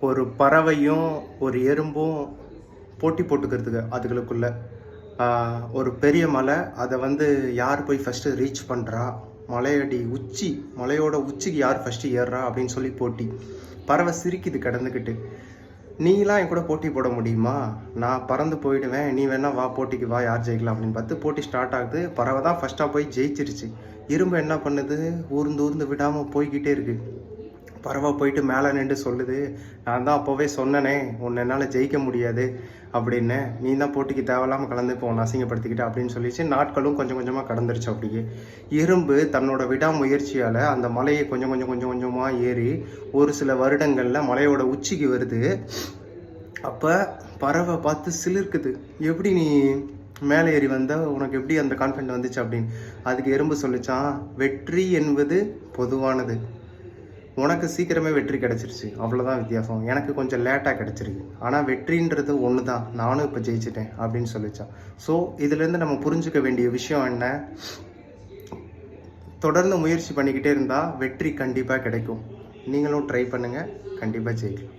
ஒரு பறவையும் ஒரு எறும்பும் போட்டி போட்டுக்கிறதுக்கு அதுகளுக்குள்ள ஒரு பெரிய மலை, அதை யார் போய் ஃபஸ்ட்டு ரீச் பண்ணுறா, மலையோட உச்சிக்கு யார் ஃபஸ்ட்டு ஏறுறா அப்படின்னு சொல்லி போட்டி. பறவை சிரிக்குது கிடந்துக்கிட்டு, நீலாம் என் கூட போட்டி போட முடியுமா, நான் பறந்து போயிடுவேன், நீ வேணா வா போட்டிக்கு வா, யார் ஜெயிக்கலாம் அப்படின்னு பார்த்து போட்டி ஸ்டார்ட் ஆகுது. பறவை தான் ஃபஸ்ட்டாக போய் ஜெயிச்சிருச்சு. எறும்பு என்ன பண்ணுது, ஊர்ந்து விடாமல் போய்கிட்டே இருக்குது. பறவை போயிட்டு மேலே நின்று சொல்லுது, நான் தான் அப்போவே சொன்னனே உன்னை என்னால் ஜெயிக்க முடியாது அப்படின்னு, நீ தான் போட்டிக்கு தேவையில்லாமல் கலந்து இப்போ உன்னை அசிங்கப்படுத்திக்கிட்ட அப்படின்னு சொல்லிச்சு. நாட்களும் கொஞ்சம் கொஞ்சமாக கடந்துருச்சு. அப்படியே எறும்பு தன்னோட விடாமுயற்சியால் அந்த மலையை கொஞ்சம் கொஞ்சமாக ஏறி ஒரு சில வருடங்களில் மலையோட உச்சிக்கு வருது. அப்போ பறவை பார்த்து சிலிர்க்குது, எப்படி நீ மேலே ஏறி வந்த, உனக்கு எப்படி அந்த கான்ஃபிடென்ட் வந்துச்சு அப்படின்னு. அதுக்கு எறும்பு சொல்லிச்சான், வெற்றி என்பது பொதுவானது, உனக்கு சீக்கிரமே வெற்றி கிடச்சிருச்சு, அவ்வளோதான் வித்தியாசம், எனக்கு கொஞ்சம் லேட்டாக கிடச்சிருக்கு, ஆனால் வெற்றின்றது ஒன்று தான், நானும் இப்போ ஜெயிச்சிட்டேன் அப்படின்னு சொல்லிச்சான். ஸோ இதுலேருந்து நம்ம புரிஞ்சுக்க வேண்டிய விஷயம் என்ன, தொடர்ந்து முயற்சி பண்ணிக்கிட்டே இருந்தால் வெற்றி கண்டிப்பாக கிடைக்கும். நீங்களும் ட்ரை பண்ணுங்கள், கண்டிப்பாக ஜெயிக்கலாம்.